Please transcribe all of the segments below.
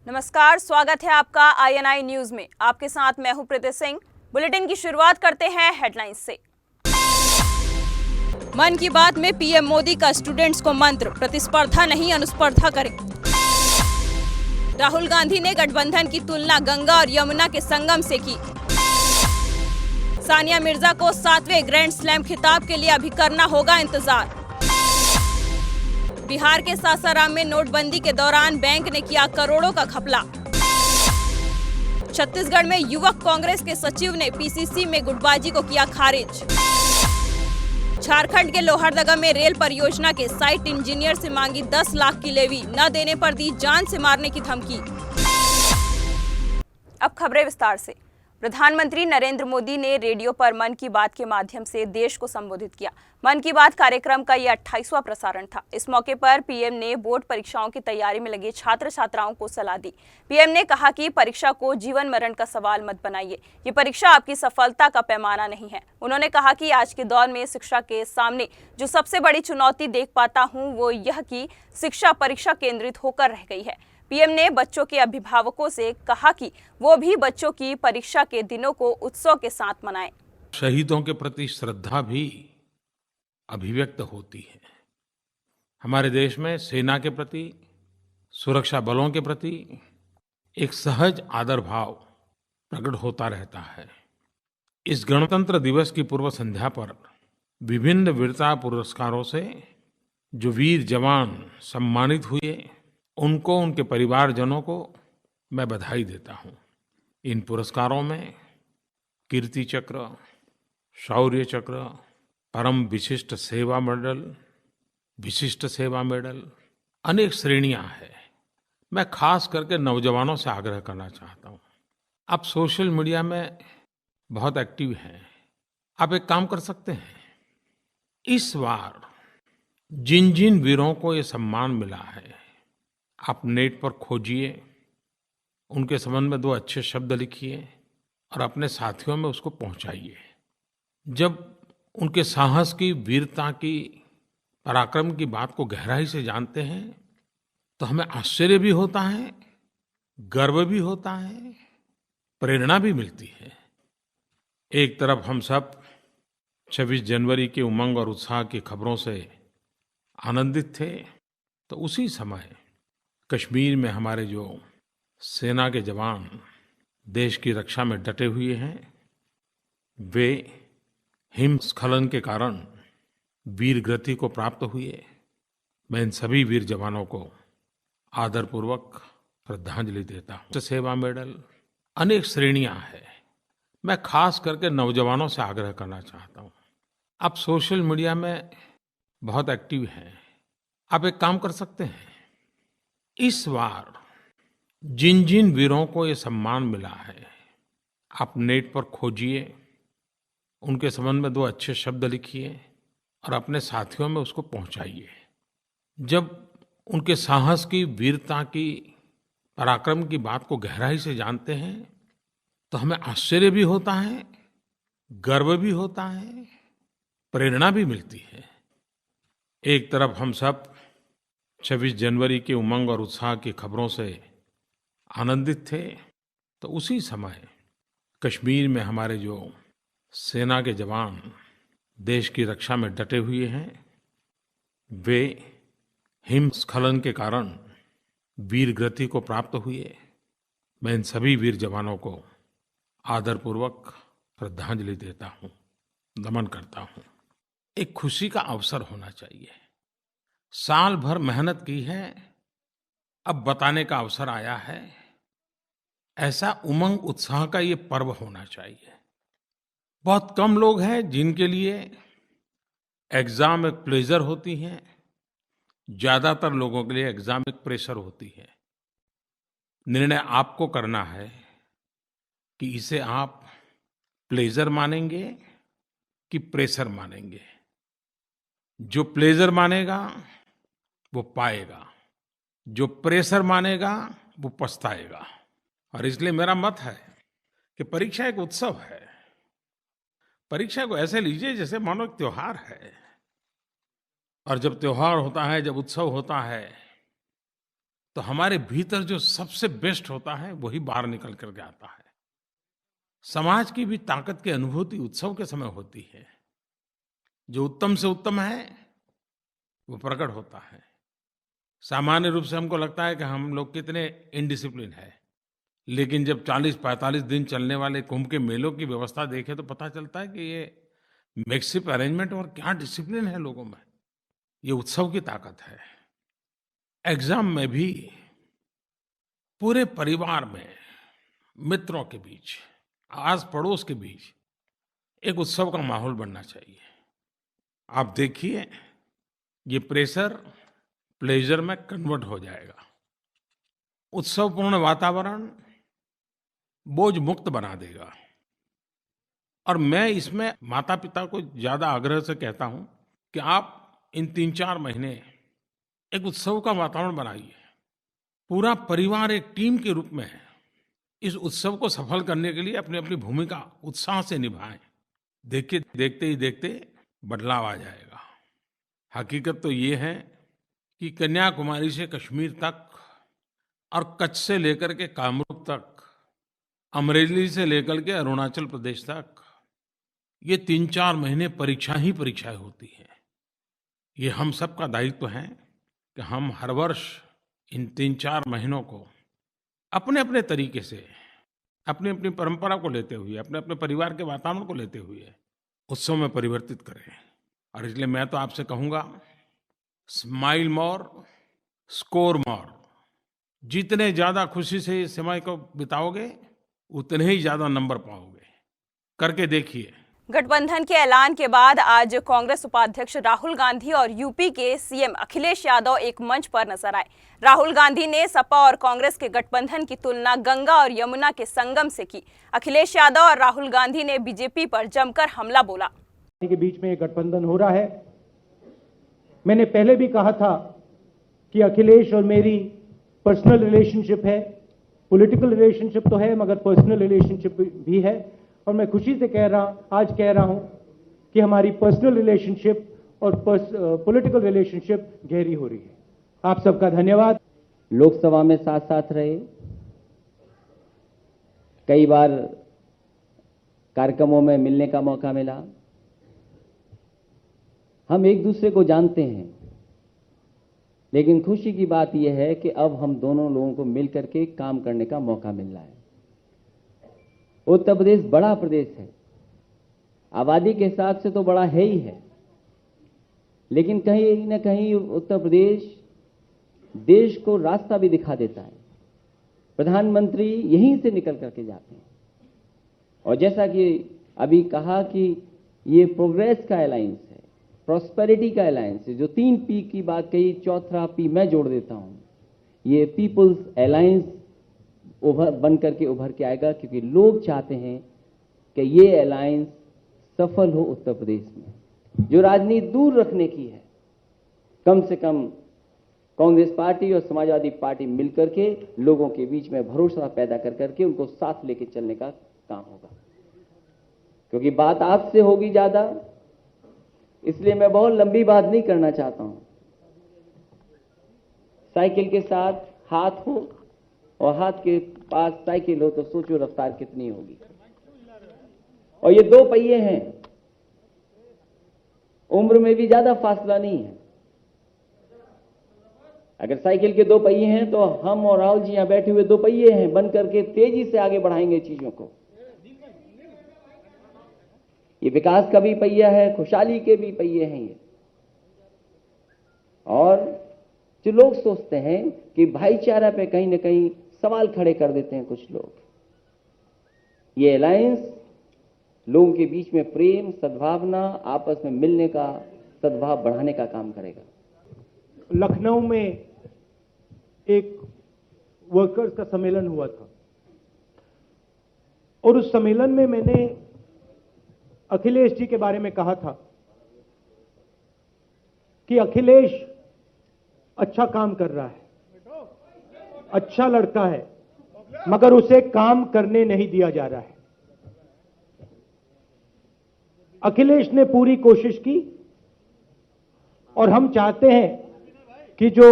नमस्कार, स्वागत है आपका INI न्यूज में। आपके साथ मैं हूं प्रीति सिंह। बुलेटिन की शुरुआत करते हैं हेडलाइंस से। मन की बात में पीएम मोदी का स्टूडेंट्स को मंत्र, प्रतिस्पर्धा नहीं अनुस्पर्धा करें। राहुल गांधी ने गठबंधन की तुलना गंगा और यमुना के संगम से की। सानिया मिर्जा को 7वें ग्रैंड स्लैम खिताब के लिए अभी करना होगा इंतजार। बिहार के सासाराम में नोटबंदी के दौरान बैंक ने किया करोड़ों का घपला। छत्तीसगढ़ में युवक कांग्रेस के सचिव ने पीसीसी में गुटबाजी को किया खारिज। झारखंड के लोहरदगा में रेल परियोजना के साइट इंजीनियर से मांगी 10 लाख की लेवी, न देने पर दी जान से मारने की धमकी। अब खबरें विस्तार से। प्रधानमंत्री नरेंद्र मोदी ने रेडियो पर मन की बात के माध्यम से देश को संबोधित किया। मन की बात कार्यक्रम का यह 28वां प्रसारण था। इस मौके पर पीएम ने बोर्ड परीक्षाओं की तैयारी में लगे छात्र छात्राओं को सलाह दी। पीएम ने कहा कि परीक्षा को जीवन मरण का सवाल मत बनाइए, ये परीक्षा आपकी सफलता का पैमाना नहीं है। उन्होंने कहा कि आज के दौर में शिक्षा के सामने जो सबसे बड़ी चुनौती देख पाता हूँ वो यह कि शिक्षा परीक्षा केंद्रित होकर रह गई है। पीएम ने बच्चों के अभिभावकों से कहा कि वो भी बच्चों की परीक्षा के दिनों को उत्सव के साथ मनाएं। शहीदों के प्रति श्रद्धा भी अभिव्यक्त होती है। हमारे देश में सेना के प्रति, सुरक्षा बलों के प्रति एक सहज आदर भाव प्रकट होता रहता है। इस गणतंत्र दिवस की पूर्व संध्या पर विभिन्न वीरता पुरस्कारों से जो वीर जवान सम्मानित हुए, उनको, उनके परिवारजनों को मैं बधाई देता हूँ। इन पुरस्कारों में कीर्ति चक्र, शौर्य चक्र, परम विशिष्ट सेवा मेडल, विशिष्ट सेवा मेडल, अनेक श्रेणियां हैं। मैं खास करके नौजवानों से आग्रह करना चाहता हूँ। आप सोशल मीडिया में बहुत एक्टिव हैं। आप एक काम कर सकते हैं, इस बार जिन जिन वीरों को ये सम्मान मिला है, आप नेट पर खोजिए, उनके संबंध में 2 अच्छे शब्द लिखिए और अपने साथियों में उसको पहुंचाइए। जब उनके साहस की, वीरता की, पराक्रम की बात को गहराई से जानते हैं तो हमें आश्चर्य भी होता है, गर्व भी होता है, प्रेरणा भी मिलती है। एक तरफ हम सब 26 जनवरी के उमंग और उत्साह की खबरों से आनंदित थे, तो उसी समय कश्मीर में हमारे जो सेना के जवान देश की रक्षा में डटे हुए हैं, वे हिमस्खलन के कारण वीर गति को प्राप्त हुए। मैं इन सभी वीर जवानों को आदरपूर्वक श्रद्धांजलि देता हूँ। सेवा मेडल, अनेक श्रेणियां हैं। मैं खास करके नौजवानों से आग्रह करना चाहता हूँ। आप सोशल मीडिया में बहुत एक्टिव हैं। आप एक काम कर सकते हैं, इस बार जिन जिन वीरों को ये सम्मान मिला है, आप नेट पर खोजिए, उनके संबंध में 2 अच्छे शब्द लिखिए और अपने साथियों में उसको पहुंचाइए। जब उनके साहस की, वीरता की, पराक्रम की बात को गहराई से जानते हैं तो हमें आश्चर्य भी होता है, गर्व भी होता है, प्रेरणा भी मिलती है। एक तरफ हम सब 26 जनवरी के उमंग और उत्साह की खबरों से आनंदित थे, तो उसी समय कश्मीर में हमारे जो सेना के जवान देश की रक्षा में डटे हुए हैं, वे हिमस्खलन के कारण वीर गति को प्राप्त हुए। मैं इन सभी वीर जवानों को आदरपूर्वक श्रद्धांजलि देता हूँ, नमन करता हूँ। एक खुशी का अवसर होना चाहिए। साल भर मेहनत की है, अब बताने का अवसर आया है। ऐसा उमंग उत्साह का ये पर्व होना चाहिए। बहुत कम लोग हैं जिनके लिए एग्जाम एक प्लेजर होती है, ज्यादातर लोगों के लिए एग्जाम एक प्रेशर होती है। निर्णय आपको करना है कि इसे आप प्लेजर मानेंगे कि प्रेशर मानेंगे। जो प्लेजर मानेगा वो पाएगा, जो प्रेशर मानेगा वो पछताएगा। और इसलिए मेरा मत है कि परीक्षा एक उत्सव है। परीक्षा को ऐसे लीजिए जैसे मानो एक त्योहार है। और जब त्योहार होता है, जब उत्सव होता है, तो हमारे भीतर जो सबसे बेस्ट होता है वही बाहर निकल करके आता है। समाज की भी ताकत की अनुभूति उत्सव के समय होती है। जो उत्तम से उत्तम है वो प्रकट होता है। सामान्य रूप से हमको लगता है कि हम लोग कितने इनडिसिप्लिन है, लेकिन जब 40-45 दिन चलने वाले कुंभ के मेलों की व्यवस्था देखें तो पता चलता है कि ये मेकशिफ्ट अरेंजमेंट और क्या डिसिप्लिन है लोगों में। ये उत्सव की ताकत है। एग्जाम में भी पूरे परिवार में, मित्रों के बीच, आस पड़ोस के बीच एक उत्सव का माहौल बनना चाहिए। आप देखिए ये प्रेशर प्लेजर में कन्वर्ट हो जाएगा। उत्सवपूर्ण वातावरण बोझ मुक्त बना देगा। और मैं इसमें माता पिता को ज्यादा आग्रह से कहता हूं कि आप इन 3-4 महीने एक उत्सव का वातावरण बनाइए। पूरा परिवार एक टीम के रूप में इस उत्सव को सफल करने के लिए अपनी अपनी भूमिका उत्साह से निभाएं। देखिए देखते ही देखते बदलाव आ जाएगा। हकीकत तो ये है कि कन्याकुमारी से कश्मीर तक और कच्छ से लेकर के कामरूप तक, अमरेली से लेकर के अरुणाचल प्रदेश तक, ये 3-4 महीने परीक्षा ही परीक्षाएं होती हैं। ये हम सब का दायित्व है कि हम हर वर्ष इन 3-4 महीनों को अपने अपने तरीके से, अपनी अपनी परंपरा को लेते हुए, अपने अपने परिवार के वातावरण को लेते हुए उत्सव में परिवर्तित करें। और इसलिए मैं तो आपसे कहूँगा, स्माइल मोर, स्कोर मोर। जितने ज़्यादा खुशी से इस समय को बिताओगे उतने ही ज़्यादा नंबर पाओगे। करके देखिए। गठबंधन के ऐलान के बाद आज कांग्रेस उपाध्यक्ष राहुल गांधी और यूपी के सीएम अखिलेश यादव एक मंच पर नजर आए। राहुल गांधी ने सपा और कांग्रेस के गठबंधन की तुलना गंगा और यमुना के संगम से की। अखिलेश यादव और राहुल गांधी ने बीजेपी पर जमकर हमला बोला। के बीच में एक गठबंधन हो रहा है। मैंने पहले भी कहा था कि अखिलेश और मेरी पर्सनल रिलेशनशिप है, पॉलिटिकल रिलेशनशिप तो है मगर पर्सनल रिलेशनशिप भी है। और मैं खुशी से आज कह रहा हूं कि हमारी पर्सनल रिलेशनशिप और पॉलिटिकल रिलेशनशिप गहरी हो रही है। आप सबका धन्यवाद। लोकसभा में साथ साथ रहे, कई बार कार्यक्रमों में मिलने का मौका मिला। हम एक दूसरे को जानते हैं, लेकिन खुशी की बात यह है कि अब हम दोनों लोगों को मिलकर के काम करने का मौका मिल रहा है। उत्तर प्रदेश बड़ा प्रदेश है, आबादी के हिसाब से तो बड़ा है ही है, लेकिन कहीं न कहीं उत्तर प्रदेश देश को रास्ता भी दिखा देता है। प्रधानमंत्री यहीं से निकल करके जाते हैं। और जैसा कि अभी कहा कि ये प्रोग्रेस का अलायंस है, प्रॉस्पेरिटी का अलायंस है। जो 3 पी की बात कही, चौथा पी मैं जोड़ देता हूं। ये पीपुल्स अलायंस बन करके उभर के आएगा, क्योंकि लोग चाहते हैं कि ये अलायंस सफल हो उत्तर प्रदेश में। जो राजनीति दूर रखने की है, कम से कम कांग्रेस पार्टी और समाजवादी पार्टी मिलकर के लोगों के बीच में भरोसा पैदा कर करके उनको साथ लेके चलने का काम होगा। क्योंकि बात आपसे होगी ज्यादा, इसलिए मैं बहुत लंबी बात नहीं करना चाहता हूं। साइकिल के साथ हाथ हो और हाथ के पास साइकिल हो तो सोचो रफ्तार कितनी होगी। और ये 2 पहिए हैं, उम्र में भी ज्यादा फासला नहीं है। अगर साइकिल के 2 पहिए हैं तो हम और राहुल जी यहां बैठे हुए 2 पहिए हैं, बन करके तेजी से आगे बढ़ाएंगे चीजों को। ये विकास का भी पहिया है, खुशहाली के भी पहिए हैं ये। और जो लोग सोचते हैं कि भाईचारा पे कहीं ना कहीं सवाल खड़े कर देते हैं कुछ लोग, ये अलायंस लोगों के बीच में प्रेम, सद्भावना, आपस में मिलने का सद्भाव बढ़ाने का काम करेगा। लखनऊ में एक वर्कर्स का सम्मेलन हुआ था और उस सम्मेलन में मैंने अखिलेश जी के बारे में कहा था कि अखिलेश अच्छा काम कर रहा है, अच्छा लड़का है, मगर उसे काम करने नहीं दिया जा रहा है। अखिलेश ने पूरी कोशिश की और हम चाहते हैं कि जो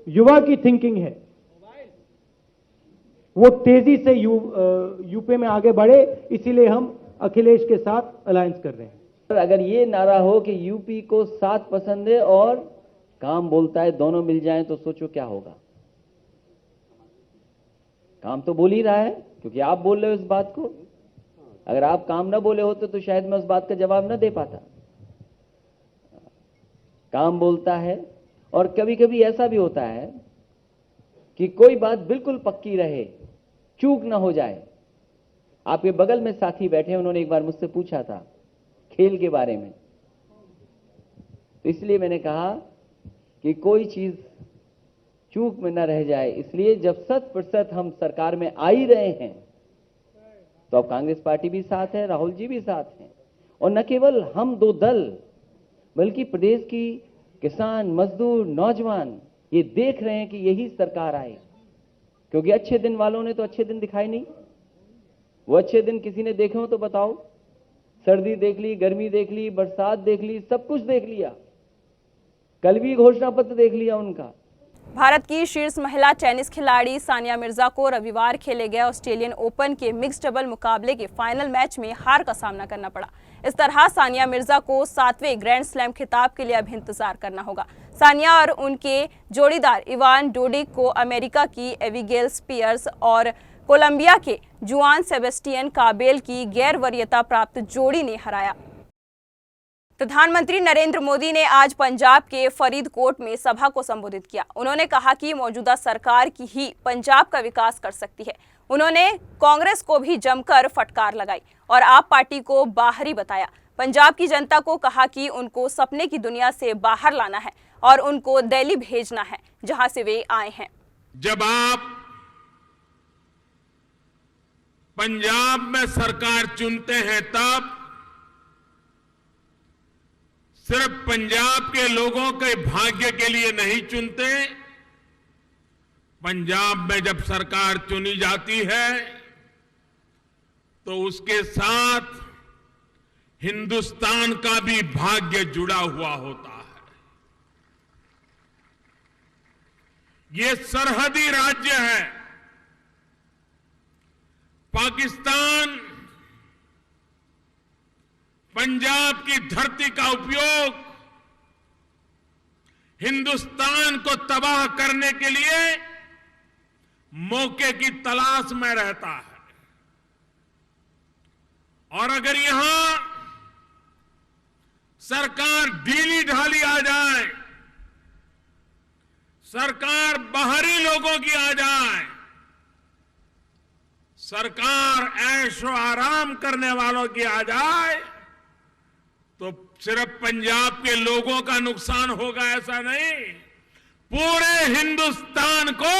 युवा की थिंकिंग है वो तेजी से यूपी में आगे बढ़े, इसीलिए हम अखिलेश के साथ अलायंस कर रहे हैं। अगर ये नारा हो कि यूपी को 7 पसंद है और काम बोलता है, दोनों मिल जाएं, तो सोचो क्या होगा। काम तो बोल ही रहा है, क्योंकि आप बोल रहे हो इस बात को। अगर आप काम ना बोले होते तो शायद मैं उस बात का जवाब ना दे पाता। काम बोलता है, और कभी कभी ऐसा भी होता है कि कोई बात बिल्कुल पक्की रहे, चूक ना हो जाए। आपके बगल में साथी बैठे, उन्होंने एक बार मुझसे पूछा था खेल के बारे में, तो इसलिए मैंने कहा कि कोई चीज चूक में न रह जाए, इसलिए जब 100% हम सरकार में आ ही रहे हैं तो अब कांग्रेस पार्टी भी साथ है, राहुल जी भी साथ हैं, और न केवल हम 2 दल बल्कि प्रदेश की किसान, मजदूर, नौजवान ये देख रहे हैं कि यही सरकार आए, क्योंकि अच्छे दिन वालों ने तो अच्छे दिन दिखाए नहीं। वो अच्छे दिन किसी ने देखे हो तो बताओ। सर्दी देख ली, गर्मी देख ली, बरसात देख ली, सब कुछ देख लिया। कल भी घोषणा पत्र देख लिया उनका। भारत की शीर्ष महिला टेनिस खिलाड़ी सानिया मिर्जा को रविवार खेले गए ऑस्ट्रेलियन ओपन के मिक्स्ड डबल मुकाबले के फाइनल मैच में हार का सामना करना पड़ा। इस तरह सानिया मिर्जा को 7वें ग्रैंड स्लैम खिताब के लिए अब इंतजार करना होगा। सानिया और उनके जोड़ीदार इवान डोडिक को अमेरिका की एबिगेल स्पियर्स और कोलंबिया के जुआन सेबेस्टियन काबेल की गैर वरीयता प्राप्त जोड़ी ने हराया। प्रधानमंत्री नरेंद्र मोदी ने आज पंजाब के फरीदकोट में सभा को संबोधित किया। उन्होंने कहा कि मौजूदा सरकार की ही पंजाब का विकास कर सकती है। उन्होंने कांग्रेस को भी जमकर फटकार लगाई और आप पार्टी को बाहरी बताया। पंजाब की जनता को कहा कि उनको सपने की दुनिया से बाहर लाना है और उनको दिल्ली भेजना है, जहां से वे आए हैं। जब आप पंजाब में सरकार चुनते हैं तब सिर्फ पंजाब के लोगों के भाग्य के लिए नहीं चुनते। पंजाब में जब सरकार चुनी जाती है तो उसके साथ हिंदुस्तान का भी भाग्य जुड़ा हुआ होता है। ये सरहदी राज्य है। पाकिस्तान पंजाब की धरती का उपयोग हिंदुस्तान को तबाह करने के लिए मौके की तलाश में रहता है। और अगर यहां सरकार ढीली ढाली आ जाए, सरकार बाहरी लोगों की आ जाए, सरकार ऐशो आराम करने वालों की आ जाए, तो सिर्फ पंजाब के लोगों का नुकसान होगा ऐसा नहीं, पूरे हिंदुस्तान को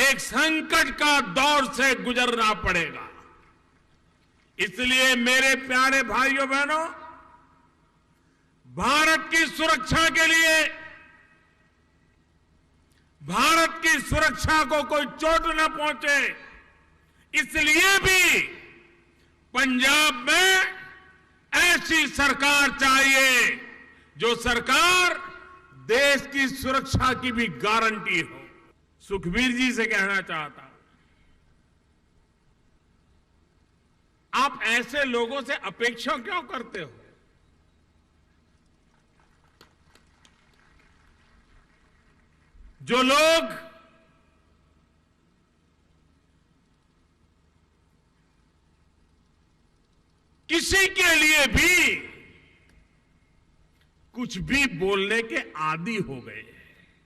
एक संकट का दौर से गुजरना पड़ेगा। इसलिए मेरे प्यारे भाइयों बहनों, भारत की सुरक्षा के लिए, भारत की सुरक्षा को कोई चोट न पहुंचे, इसलिए भी पंजाब में ऐसी सरकार चाहिए जो सरकार देश की सुरक्षा की भी गारंटी हो। सुखबीर जी से कहना चाहता हूं, आप ऐसे लोगों से अपेक्षा क्यों करते हो? जो लोग किसी के लिए भी कुछ भी बोलने के आदी हो गए।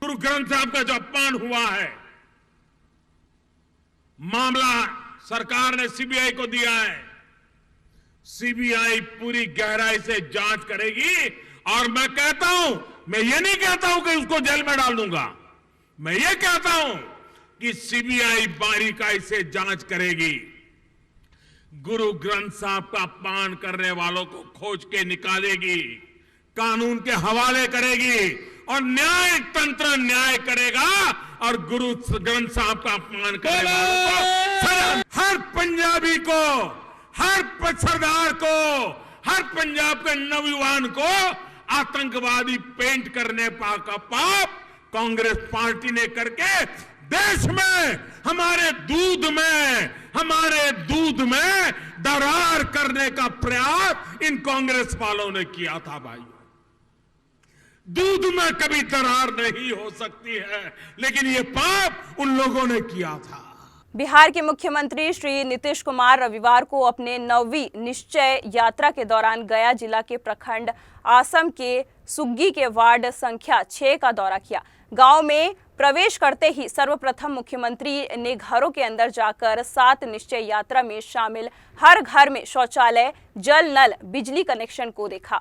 गुरु ग्रंथ साहब का जो अपमान हुआ है, मामला सरकार ने सीबीआई को दिया है। सीबीआई पूरी गहराई से जांच करेगी और मैं कहता हूं, मैं ये नहीं कहता हूं कि उसको जेल में डाल दूंगा, मैं ये कहता हूं कि सीबीआई बारीकाई से जांच करेगी, गुरु ग्रंथ साहब का अपमान करने वालों को खोज के निकालेगी, कानून के हवाले करेगी और न्याय तंत्र न्याय करेगा और गुरु ग्रंथ साहब का अपमान करने वालों को, हर पंजाबी को, हर सरदार को, हर पंजाब के नौजवान को आतंकवादी पेंट करने का पाप कांग्रेस पार्टी ने करके देश में, हमारे दूध में दरार करने का प्रयास इन कांग्रेस वालों ने किया था भाई। दूध में कभी दरार नहीं हो सकती है, लेकिन ये पाप उन लोगों ने किया था। बिहार के मुख्यमंत्री श्री नीतीश कुमार रविवार को अपने 9वीं निश्चय यात्रा के दौरान गया जिला के प्रखंड आसम के सुग्गी के वार्ड संख्या 6 का दौरा किया। गांव में प्रवेश करते ही सर्वप्रथम मुख्यमंत्री ने घरों के अंदर जाकर 7 निश्चय यात्रा में शामिल हर घर में शौचालय, जल नल, बिजली कनेक्शन को देखा।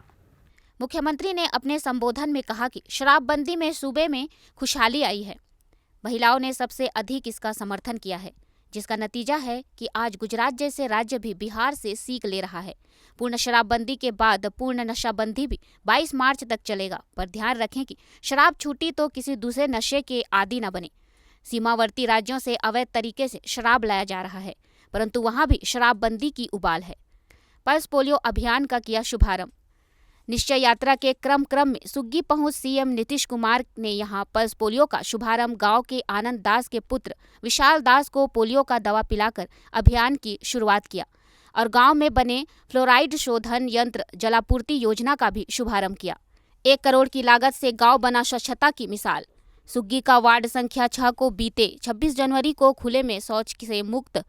मुख्यमंत्री ने अपने संबोधन में कहा कि शराबबंदी में सूबे में खुशहाली आई है। महिलाओं ने सबसे अधिक इसका समर्थन किया है, जिसका नतीजा है कि आज गुजरात जैसे राज्य भी बिहार से सीख ले रहा है। पूर्ण शराबबंदी के बाद पूर्ण नशाबंदी भी 22 मार्च तक चलेगा, पर ध्यान रखें कि शराब छूटी तो किसी दूसरे नशे के आदी न बने। सीमावर्ती राज्यों से अवैध तरीके से शराब लाया जा रहा है, परंतु वहां भी शराबबंदी की उबाल है। पल्स पोलियो अभियान का किया शुभारंभ। निश्चय यात्रा के क्रम में सुग्गी पहुंच सीएम नीतीश कुमार ने यहां पल्स पोलियो का शुभारंभ गांव के आनंद दास के पुत्र विशाल दास को पोलियो का दवा पिलाकर अभियान की शुरुआत किया और गांव में बने फ्लोराइड शोधन यंत्र जलापूर्ति योजना का भी शुभारंभ किया। 1 करोड़ की लागत से गांव बना स्वच्छता की मिसाल। सुग्गी का वार्ड संख्या 6 को बीते 26 जनवरी को खुले में शौच से मुक्त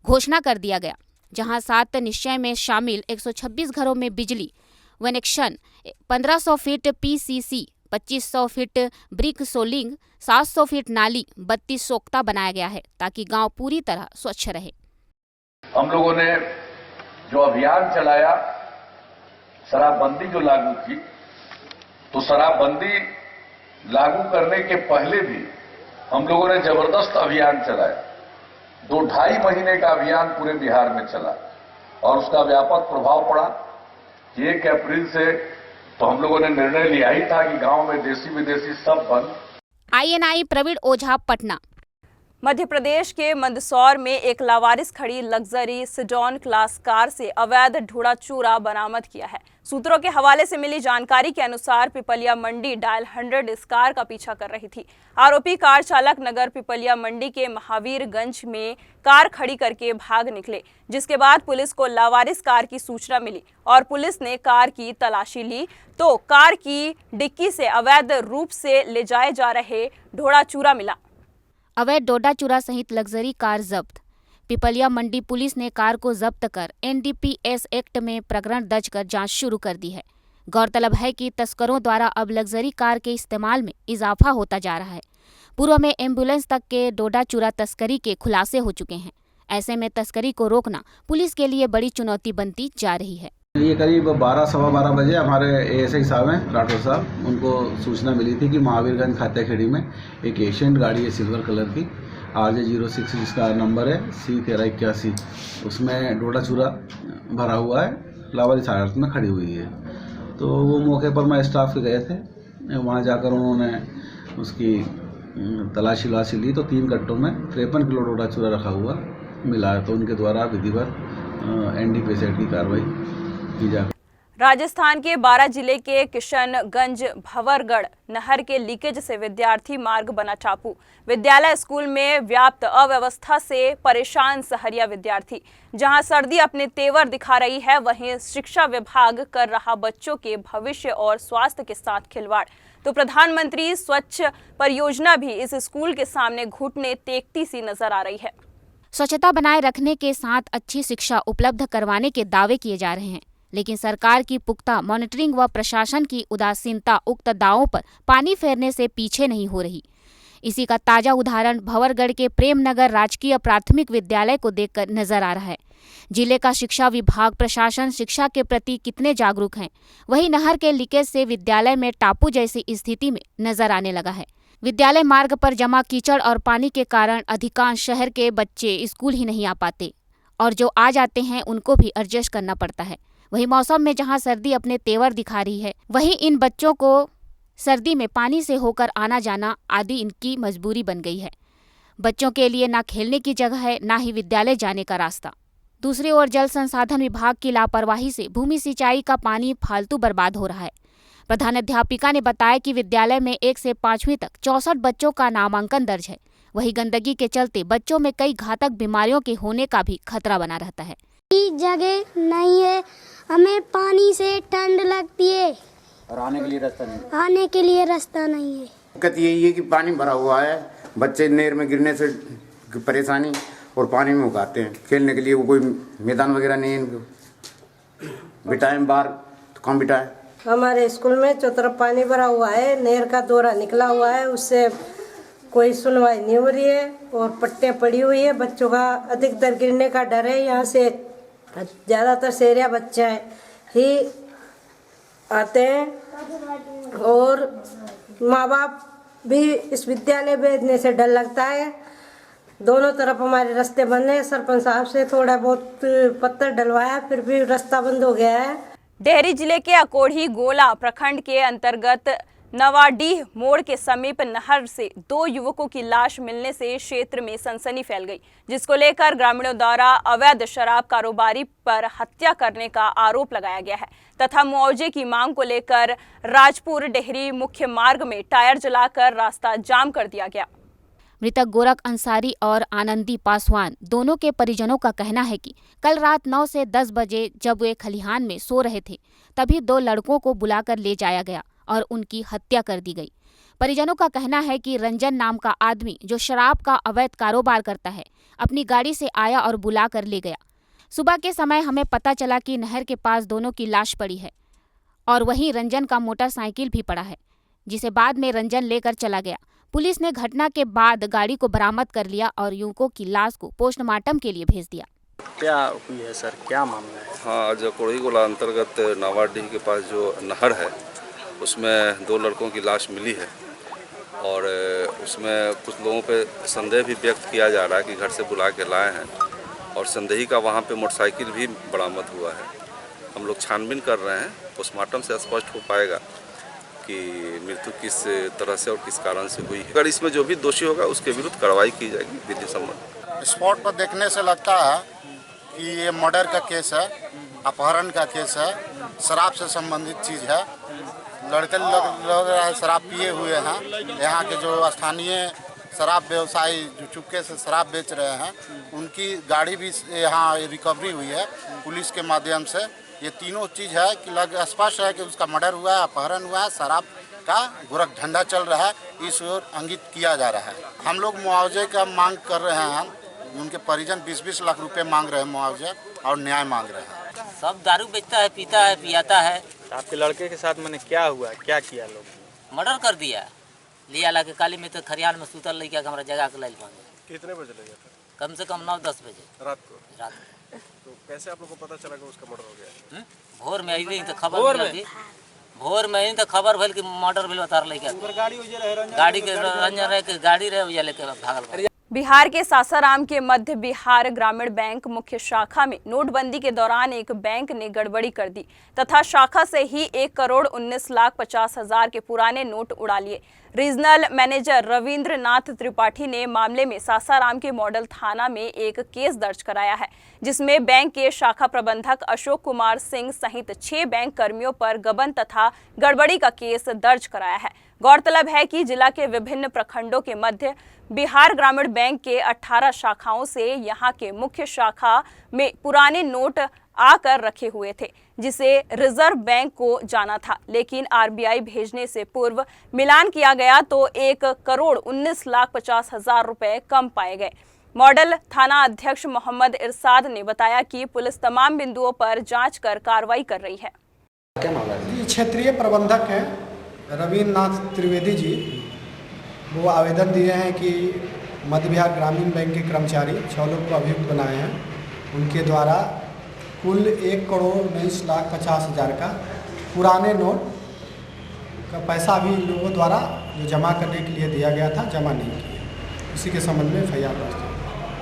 घोषणा कर दिया गया, जहां 7 निश्चय में शामिल 126 घरों में बिजली connection, 1500 feet PCC, 2500 feet brick soling, 700 feet नाली, 32 सोख्ता बनाया गया है ताकि गांव पूरी तरह स्वच्छ रहे। हम लोगों ने जो अभियान चलाया, शराबबंदी जो लागू की, तो शराबबंदी लागू करने के पहले भी हम लोगों ने जबरदस्त अभियान चलाया। 2-2.5 महीने का अभियान पूरे बिहार में चला और उसका व्यापक प्रभाव पड़ा। 1 अप्रैल से तो हम लोगों ने निर्णय लिया ही था कि गांव में देसी विदेशी सब बंद। INI प्रवीण ओझा, पटना। मध्य प्रदेश के मंदसौर में एक लावारिस खड़ी लग्जरी सिडॉन क्लास कार से अवैध ढूढ़ा चूरा बरामद किया है। सूत्रों के हवाले से मिली जानकारी के अनुसार पिपलिया मंडी डायल 100 इस कार का पीछा कर रही थी। आरोपी कार चालक नगर पिपलिया मंडी के महावीरगंज में कार खड़ी करके भाग निकले, जिसके बाद पुलिस को लावारिस कार की सूचना मिली और पुलिस ने कार की तलाशी ली तो कार की डिक्की से अवैध रूप से ले जाए जा रहे ढोड़ा चूरा मिला। अवैध डोडा चूरा सहित लग्जरी कार जब्त। पिपलिया मंडी पुलिस ने कार को जब्त कर NDPS एक्ट में प्रकरण दर्ज कर जांच शुरू कर दी है। गौरतलब है कि तस्करों द्वारा अब लग्जरी कार के इस्तेमाल में इजाफा होता जा रहा है। पूर्व में एम्बुलेंस तक के डोडा चूरा तस्करी के खुलासे हो चुके हैं। ऐसे में तस्करी को रोकना पुलिस के लिए बड़ी चुनौती बनती जा रही है। ये करीब 12-12:15 बजे हमारे ASI साहब हैं, राठौर साहब, उनको सूचना मिली थी कि महावीरगंज खात्याखेड़ी में एक एशियन गाड़ी है सिल्वर कलर की, RJ06 जिसका नंबर है C1381, उसमें डोडा चूरा भरा हुआ है, लावारिस हालत में खड़ी हुई है। तो वो मौके पर मैं स्टाफ के गए थे, वहाँ जाकर उन्होंने उसकी तलाशी वलाशी ली तो 3 कट्टों में 53 किलो डोडा चूरा रखा हुआ मिला है। तो उनके द्वारा विधिवत NDPS एक्ट की कार्रवाई की जा। राजस्थान के 12 जिले के किशनगंज भंवरगढ़ नहर के लीकेज से विद्यार्थी मार्ग बना टापू। विद्यालय स्कूल में व्याप्त अव्यवस्था से परेशान सहरिया विद्यार्थी। जहां सर्दी अपने तेवर दिखा रही है, वहीं शिक्षा विभाग कर रहा बच्चों के भविष्य और स्वास्थ्य के साथ खिलवाड़। तो प्रधानमंत्री स्वच्छ परियोजना भी इस स्कूल के सामने घुटने टेकती सी नजर आ रही है। स्वच्छता बनाए रखने के साथ अच्छी शिक्षा उपलब्ध करवाने के दावे किए जा रहे हैं, लेकिन सरकार की पुख्ता मॉनिटरिंग व प्रशासन की उदासीनता उक्त दावों पर पानी फेरने से पीछे नहीं हो रही। इसी का ताजा उदाहरण भंवरगढ़ के प्रेमनगर राजकीय प्राथमिक विद्यालय को देखकर नजर आ रहा है। जिले का शिक्षा विभाग प्रशासन शिक्षा के प्रति कितने जागरूक हैं, वही नहर के लीकेज से विद्यालय में टापू जैसी स्थिति में नजर आने लगा है। विद्यालय मार्ग पर जमा कीचड़ और पानी के कारण अधिकांश शहर के बच्चे स्कूल ही नहीं आ पाते और जो आ जाते हैं उनको भी एडजस्ट करना पड़ता है। वही मौसम में जहां सर्दी अपने तेवर दिखा रही है, वहीं इन बच्चों को सर्दी में पानी से होकर आना जाना आदि इनकी मजबूरी बन गई है। बच्चों के लिए ना खेलने की जगह है, ना ही विद्यालय जाने का रास्ता। दूसरी ओर जल संसाधन विभाग की लापरवाही से भूमि सिंचाई का पानी फालतू बर्बाद हो रहा है। प्रधानाध्यापिका ने बताया कि विद्यालय में 1 से 5वीं तक 64 बच्चों का नामांकन दर्ज है, वही गंदगी के चलते बच्चों में कई घातक बीमारियों के होने का भी खतरा बना रहता है। जगह नहीं है, हमें पानी से ठंड लगती है और आने के लिए रास्ता नहीं है। दिक्कत यही है कि पानी भरा हुआ है, बच्चे नहर में गिरने से परेशानी और पानी में उगाते हैं। खेलने के लिए वो कोई मैदान वगैरह नहीं है इनको, बिठाएं बाहर तो कम बिठाएं। हमारे स्कूल में चौतरफ पानी भरा हुआ है, नहर का दौरा निकला हुआ है, उससे कोई सुनवाई नहीं हो रही है और पट्टियां पड़ी हुई है। बच्चों का अधिकतर गिरने का डर है। यहाँ से ज़्यादातर शहरिया बच्चे ही आते हैं और माँ बाप भी इस विद्यालय भेजने से डर लगता है। दोनों तरफ हमारे रास्ते बंद हैं। सरपंच साहब से थोड़ा बहुत पत्थर डलवाया, फिर भी रास्ता बंद हो गया है। डेहरी जिले के अकोढ़ी गोला प्रखंड के अंतर्गत नवाडीह मोड़ के समीप नहर से 2 युवकों की लाश मिलने से क्षेत्र में सनसनी फैल गई, जिसको लेकर ग्रामीणों द्वारा अवैध शराब कारोबारी पर हत्या करने का आरोप लगाया गया है तथा मुआवजे की मांग को लेकर राजपुर डेहरी मुख्य मार्ग में टायर जलाकर रास्ता जाम कर दिया गया। मृतक गोरख अंसारी और आनंदी पासवान दोनों के परिजनों का कहना है कि कल रात 9 से 10 बजे जब वे खलिहान में सो रहे थे, तभी 2 लड़कों को बुलाकर ले जाया गया और उनकी हत्या कर दी गई। परिजनों का कहना है कि रंजन नाम का आदमी जो शराब का अवैध कारोबार करता है, अपनी गाड़ी से आया और बुला कर ले गया। सुबह के समय हमें पता चला कि नहर के पास दोनों की लाश पड़ी है और वहीं रंजन का मोटरसाइकिल भी पड़ा है, जिसे बाद में रंजन लेकर चला गया। पुलिस ने घटना के बाद गाड़ी को बरामद कर लिया और युवकों की लाश को पोस्टमार्टम के लिए भेज दिया। क्या हुई है सर, क्या मामला है? हाँ, आज अकोढ़ी गोला अंतर्गत नवाडीह के पास जो नहर है उसमें 2 लड़कों की लाश मिली है और उसमें कुछ लोगों पे संदेह भी व्यक्त किया जा रहा है कि घर से बुला के लाए हैं और संदेही का वहाँ पे मोटरसाइकिल भी बरामद हुआ है। हम लोग छानबीन कर रहे हैं, पोस्टमार्टम से स्पष्ट हो पाएगा कि मृत्यु किस तरह से और किस कारण से हुई है। अगर इसमें जो भी दोषी होगा उसके विरुद्ध कार्रवाई की जाएगी विधि सम्मत। स्पॉट पर देखने से लगता है कि ये मर्डर का केस है, अपहरण का केस है, शराब से संबंधित चीज़ है। लड़के लोग शराब पिए हुए हैं। यहाँ के जो स्थानीय शराब व्यवसायी जो चुपके से शराब बेच रहे हैं, उनकी गाड़ी भी यहाँ रिकवरी हुई है पुलिस के माध्यम से। ये तीनों चीज़ है कि स्पष्ट है कि उसका मर्डर हुआ है, अपहरण हुआ है, शराब का गोरख धंधा चल रहा है, इस ओर इंगित किया जा रहा है। हम लोग मुआवजे का मांग कर रहे हैं। उनके परिजन 20-20 लाख रुपए मांग रहे हैं मुआवजे और न्याय मांग रहे हैं। सब दारू बेचता है, पीता है, पियाता है। आपके लड़के के साथ मैंने क्या हुआ, क्या किया लोग? मर्डर कर दिया, लिया ला के काली में तो खरियान में सुतल लड़का के हमारा जगह के लाइल पाएंगे। कितने बजे ले गया था? कम से कम 9-10 बजे रात को। तो कैसे आप लोग को पता चला कि उसका मर्डर हो गया? भोर में आई तो खबर भोर में तो खबर भइल कि मर्डर भइल बता लड़का। गाड़ी के रंजन रहे के गाड़ी रहे लेके भागल। बिहार के सासाराम के मध्य बिहार ग्रामीण बैंक मुख्य शाखा में नोटबंदी के दौरान एक बैंक ने गड़बड़ी कर दी तथा शाखा से ही 1,19,50,000 के पुराने नोट उड़ा लिए। रीजनल मैनेजर रविंद्रनाथ त्रिपाठी ने मामले में सासाराम के मॉडल थाना में एक केस दर्ज कराया है, जिसमें बैंक के शाखा प्रबंधक अशोक कुमार सिंह सहित 6 बैंक कर्मियों पर गबन तथा गड़बड़ी का केस दर्ज कराया है। गौरतलब है कि जिला के विभिन्न प्रखंडों के मध्य बिहार ग्रामीण बैंक के 18 शाखाओं से यहां के मुख्य शाखा में पुराने नोट आकर रखे हुए थे, जिसे रिजर्व बैंक को जाना था, लेकिन आरबीआई भेजने से पूर्व मिलान किया गया तो 1,19,50,000 रुपए कम पाए गए। मॉडल थाना अध्यक्ष मोहम्मद इरशाद ने बताया कि पुलिस तमाम बिंदुओं पर जांच कर कार्रवाई कर रही है। क्षेत्रीय प्रबंधक हैं रविन्द्रनाथ त्रिवेदी जी, वो आवेदन दिए हैं कि मध्य बिहार ग्रामीण बैंक के कर्मचारी 6 लोग को अभियुक्त बनाए हैं। उनके द्वारा कुल 1,19,50,000 का पुराने नोट का पैसा भी लोगों द्वारा जो जमा करने के लिए दिया गया था, जमा नहीं किया। इसी के संबंध में FIR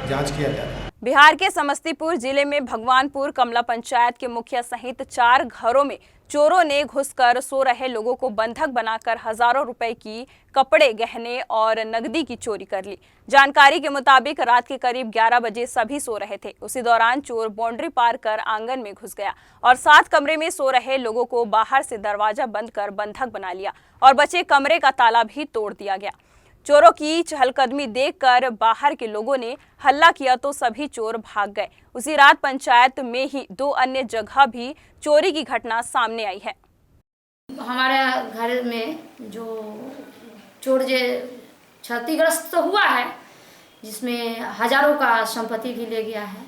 जांच किया जा रहा है। बिहार के समस्तीपुर जिले में भगवानपुर कमला पंचायत के मुखिया सहित 4 घरों में चोरों ने घुसकर सो रहे लोगों को बंधक बनाकर हजारों रुपए की कपड़े, गहने और नकदी की चोरी कर ली। जानकारी के मुताबिक रात के करीब 11 बजे सभी सो रहे थे। उसी दौरान चोर बाउंड्री पार कर आंगन में घुस गया और 7 कमरे में सो रहे लोगों को बाहर से दरवाजा बंद कर बंधक बना लिया और बचे कमरे का ताला भी तोड़ दिया गया। चोरों की चहलकदमी देखकर बाहर के लोगों ने हल्ला किया तो सभी चोर भाग गए। उसी रात पंचायत में ही 2 अन्य जगह भी चोरी की घटना सामने आई है। हमारे घर में जो चोर जो क्षतिग्रस्त तो हुआ है, जिसमें हजारों का संपत्ति भी ले गया है।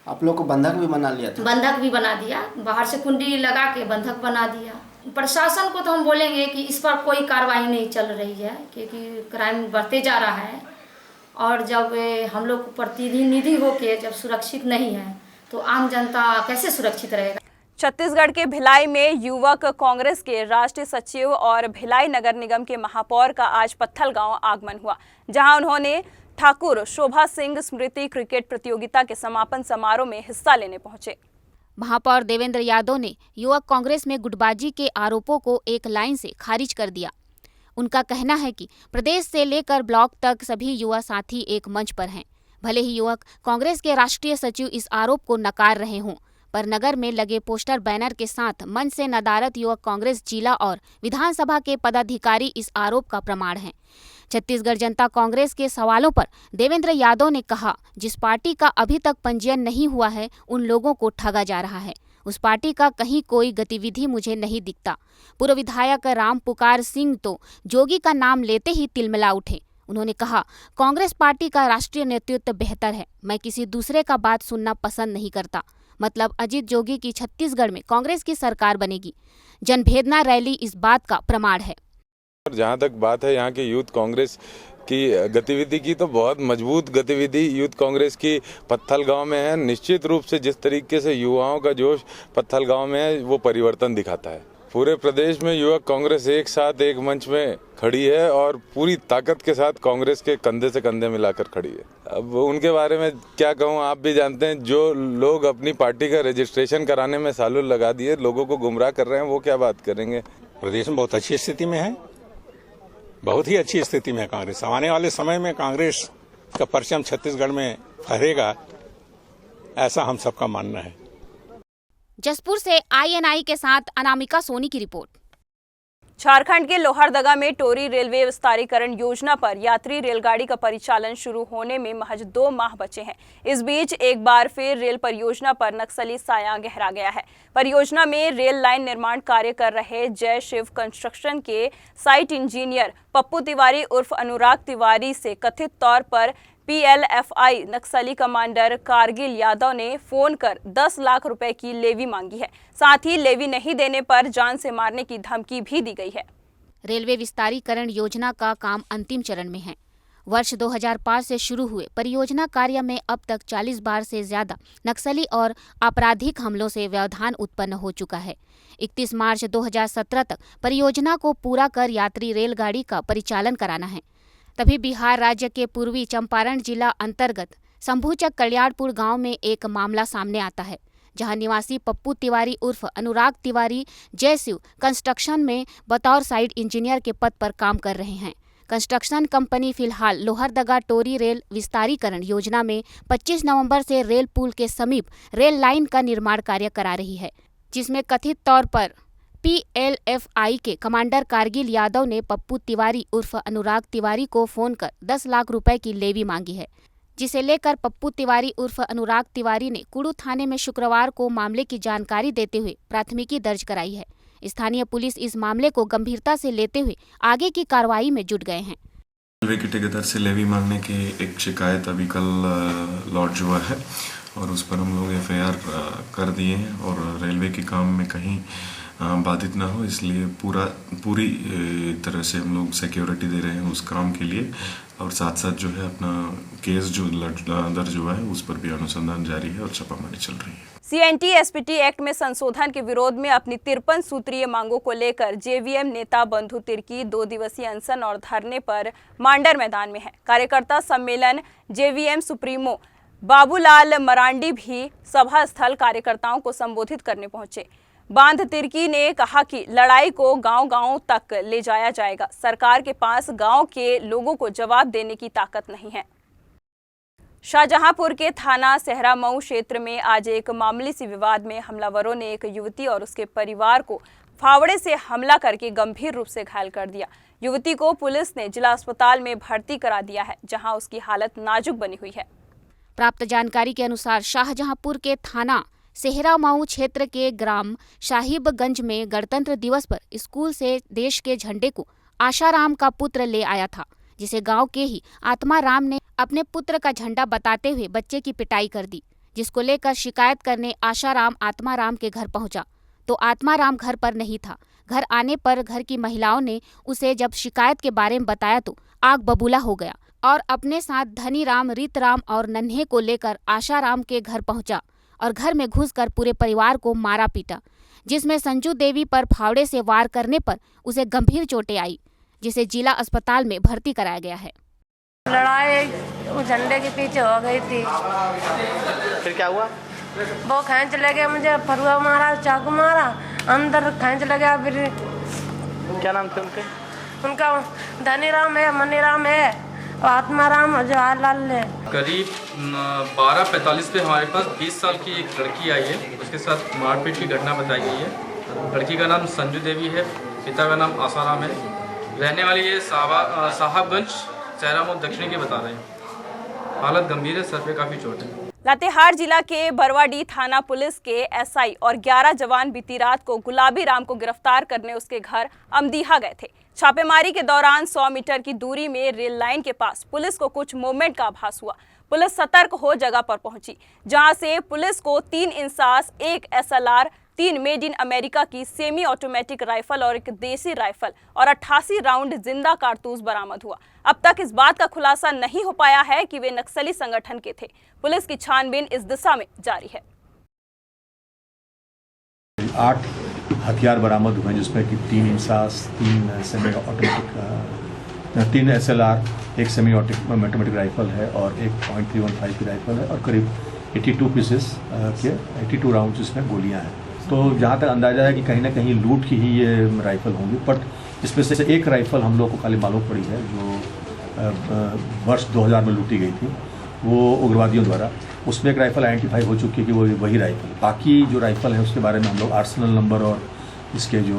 आप लोग को बंधक भी बना लिया था? बंधक भी बना दिया, बाहर से कुंडी लगा के बंधक बना दिया। प्रशासन को तो हम बोलेंगे कि इस पर कोई कार्रवाई नहीं चल रही है, क्योंकि क्राइम बढ़ते जा रहा है। और जब हम लोग प्रतिनिधि होके जब सुरक्षित नहीं है तो आम जनता कैसे सुरक्षित रहेगा। छत्तीसगढ़ के भिलाई में युवक कांग्रेस के राष्ट्रीय सचिव और भिलाई नगर निगम के महापौर का आज पत्थल गांव आगमन हुआ, जहां उन्होंने ठाकुर शोभा सिंह स्मृति क्रिकेट प्रतियोगिता के समापन समारोह में हिस्सा लेने पहुंचे। महापौर देवेंद्र यादव ने युवक कांग्रेस में गुटबाजी के आरोपों को एक लाइन से खारिज कर दिया। उनका कहना है कि प्रदेश से लेकर ब्लॉक तक सभी युवा साथी एक मंच पर हैं। भले ही युवक कांग्रेस के राष्ट्रीय सचिव इस आरोप को नकार रहे हों, पर नगर में लगे पोस्टर बैनर के साथ मंच से नदारद युवक कांग्रेस जिला और विधानसभा के पदाधिकारी इस आरोप का प्रमाण हैं। छत्तीसगढ़ जनता कांग्रेस के सवालों पर देवेंद्र यादव ने कहा, जिस पार्टी का अभी तक पंजीयन नहीं हुआ है उन लोगों को ठगा जा रहा है। उस पार्टी का कहीं कोई गतिविधि मुझे नहीं दिखता। पूर्व विधायक राम पुकार सिंह तो जोगी का नाम लेते ही तिलमिला उठे। उन्होंने कहा, कांग्रेस पार्टी का राष्ट्रीय नेतृत्व बेहतर है, मैं किसी दूसरे का बात सुनना पसंद नहीं करता। मतलब अजीत जोगी की छत्तीसगढ़ में कांग्रेस की सरकार बनेगी। जनभेदना रैली इस बात का प्रमाण है। जहाँ तक बात है यहाँ के यूथ कांग्रेस की गतिविधि की, तो बहुत मजबूत गतिविधि यूथ कांग्रेस की पत्थल गांव में है। निश्चित रूप से जिस तरीके से युवाओं का जोश पत्थल गांव में है वो परिवर्तन दिखाता है। पूरे प्रदेश में युवक कांग्रेस एक साथ एक मंच में खड़ी है और पूरी ताकत के साथ कांग्रेस के कंधे से कंधे मिलाकर खड़ी है। अब उनके बारे में क्या कहूँ, आप भी जानते हैं, जो लोग अपनी पार्टी का रजिस्ट्रेशन कराने में सालों लगा दिए, लोगों को गुमराह कर रहे हैं, वो क्या बात करेंगे। प्रदेश में बहुत अच्छी स्थिति में है, बहुत ही अच्छी स्थिति में है कांग्रेस। आने वाले समय में कांग्रेस का परचम छत्तीसगढ़ में फहरेगा, ऐसा हम सबका मानना है। जसपुर से INI के साथ अनामिका सोनी की रिपोर्ट। झारखंड के लोहरदगा में टोरी रेलवे विस्तारीकरण योजना पर यात्री रेलगाड़ी का परिचालन शुरू होने में महज 2 माह बचे हैं। इस बीच एक बार फिर रेल परियोजना पर नक्सली साया गहरा गया है। परियोजना में रेल लाइन निर्माण कार्य कर रहे जय शिव कंस्ट्रक्शन के साइट इंजीनियर पप्पू तिवारी उर्फ अनुराग तिवारी से कथित तौर पर PLFI नक्सली कमांडर कारगिल यादव ने फोन कर 10 लाख रुपए की लेवी मांगी है। साथ ही लेवी नहीं देने पर जान से मारने की धमकी भी दी गई है। रेलवे विस्तारीकरण योजना का काम अंतिम चरण में है। वर्ष 2005 से शुरू हुए परियोजना कार्य में अब तक 40 बार से ज्यादा नक्सली और आपराधिक हमलों से व्यवधान उत्पन्न हो चुका है। 31 मार्च 2017 तक परियोजना को पूरा कर यात्री रेलगाड़ी का परिचालन कराना है। तभी बिहार राज्य के पूर्वी चंपारण जिला अंतर्गत शंभूचक कल्याणपुर गांव में एक मामला सामने आता है, जहां निवासी पप्पू तिवारी उर्फ अनुराग तिवारी जयशिव कंस्ट्रक्शन में बतौर साइट इंजीनियर के पद पर काम कर रहे हैं। कंस्ट्रक्शन कंपनी फिलहाल लोहरदगा टोरी रेल विस्तारीकरण योजना में 25 नवंबर से रेल पुल के समीप रेल लाइन का निर्माण कार्य करा रही है, जिसमें कथित तौर पर PLFI के कमांडर कारगिल यादव ने पप्पू तिवारी उर्फ अनुराग तिवारी को फोन कर 10 लाख रुपए की लेवी मांगी है, जिसे लेकर पप्पू तिवारी उर्फ अनुराग तिवारी ने कुड़ू थाने में शुक्रवार को मामले की जानकारी देते हुए प्राथमिकी दर्ज कराई है। स्थानीय पुलिस इस मामले को गंभीरता से लेते हुए आगे की कार्रवाई में जुट गए हैं। रेलवे के ठेकेदार से लेवी मांगने की एक शिकायत अभी कल लॉन्च हुआ है और उस पर हम लोग FIR कर दिए हैं और रेलवे के काम में कहीं बाधित ना हो, इसलिए पूरी तरह से हम लोग सिक्योरिटी दे रहे हैं उस काम के लिए। और साथ साथ जो है अपना केस जो दर्ज हुआ है उस पर भी अनुसंधान जारी है और छापामारी चल रही है। CNT-SPT एक्ट में संशोधन के विरोध में अपनी 53 सूत्रीय मांगों को लेकर JVM नेता बंधु तिर्की 2 दिवसीय अनशन और धरने पर मांडर मैदान में है। कार्यकर्ता सम्मेलन JVM सुप्रीमो बाबूलाल मरांडी भी सभा स्थल कार्यकर्ताओं को संबोधित करने पहुंचे। बांध तिर्की ने कहा कि लड़ाई को गांव-गांव तक ले जाया जाएगा। सरकार के पास गांव के लोगों को जवाब देने की ताकत नहीं है। शाहजहांपुर के थाना सहरा मऊ क्षेत्र में आज एक मामूली सी विवाद में हमलावरों ने एक युवती और उसके परिवार को फावड़े से हमला करके गंभीर रूप से घायल कर दिया। युवती को पुलिस ने जिला अस्पताल में भर्ती करा दिया है, जहां उसकी हालत नाजुक बनी हुई है। प्राप्त जानकारी के अनुसार शाहजहांपुर के थाना सेहरामाऊ क्षेत्र के ग्राम साहिबगंज में गणतंत्र दिवस पर स्कूल से देश के झंडे को आशाराम का पुत्र ले आया था, जिसे गांव के ही आत्माराम ने अपने पुत्र का झंडा बताते हुए बच्चे की पिटाई कर दी, जिसको लेकर शिकायत करने आशाराम आत्माराम के घर पहुंचा तो आत्माराम घर पर नहीं था। घर आने पर घर की महिलाओं ने उसे जब शिकायत के बारे में बताया तो आग बबूला हो गया और अपने साथ धनीराम, रीतराम और नन्हे को लेकर आशाराम के घर पहुंचा और घर में घुसकर पूरे परिवार को मारा पीटा, जिसमें संजू देवी पर फावड़े से वार करने पर उसे गंभीर चोटें आई, जिसे जिला अस्पताल में भर्ती कराया गया है। लड़ाई वो झंडे के पीछे हो गई थी। फिर क्या हुआ? वो खींच ले गया, मुझे फरुआ मारा, चाकू मारा, अंदर खींच ले गया। फिर क्या नाम थे उनके? उनका धनीराम है, मनीराम है, आत्माराम जवाहरलाल है। करीब 12:45 पे हमारे पास 20 साल की एक लड़की आई है, उसके साथ मारपीट की घटना बताई गई है। लड़की का नाम संजू देवी है, पिता का नाम आसाराम है, रहने वाली ये साहबगंज सेहरामाऊ दक्षिणी के बता रहे हैं। हालत गंभीर है, सर पे काफ़ी चोट है। लातेहार जिला के बरवाडीह थाना पुलिस के एसआई और 11 जवान बीती रात को गुलाबी राम को गिरफ्तार करने उसके घर अमदीहा गए थे। छापेमारी के दौरान 100 मीटर की दूरी में रेल लाइन के पास पुलिस को कुछ मूवमेंट का आभास हुआ। पुलिस सतर्क हो जगह पर पहुंची, जहां से पुलिस को 3 INSAS, 1 SLR, 3 made in America की सेमी ऑटोमेटिक राइफल और एक देसी राइफल और 88 राउंड जिंदा कारतूस बरामद हुआ। अब तक इस बात का खुलासा नहीं हो पाया है कि वे नक्सली संगठन के थे। पुलिस की छानबीन इस दिशा में जारी है। 8 हथियार बरामद हुए, जिसमें कि 3 INSAS, 3 semi automatic, 3 SLR, 1 semi automatic rifle है और 1 .315 की राइफल है और करीब 82 पीसेस के 82 राउंड इसमें गोलियां हैं। तो जहाँ तक अंदाजा है कि कहीं ना कहीं लूट की ही ये राइफल होंगी, बट इसमें से एक राइफल हम लोग को खाली मालूम पड़ी है जो वर्ष 2000 में लूटी गई थी, वो उग्रवादियों द्वारा। उसमें एक राइफल आइडेंटिफाई हो चुकी है कि वो वही राइफल। बाकी जो राइफल है उसके बारे में हम लोग आर्सेनल नंबर और इसके जो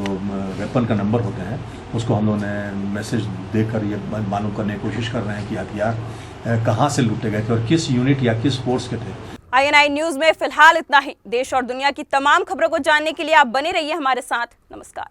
वेपन का नंबर होते हैं उसको हम लोगों ने मैसेज देकर ये मालूम करने की कोशिश कर रहे हैं कि हथियार कहाँ से लूटे गए थे और किस यूनिट या किस फोर्स के थे। INI न्यूज़ में फिलहाल इतना ही। देश और दुनिया की तमाम खबरों को जानने के लिए आप बने रहिए हमारे साथ। नमस्कार।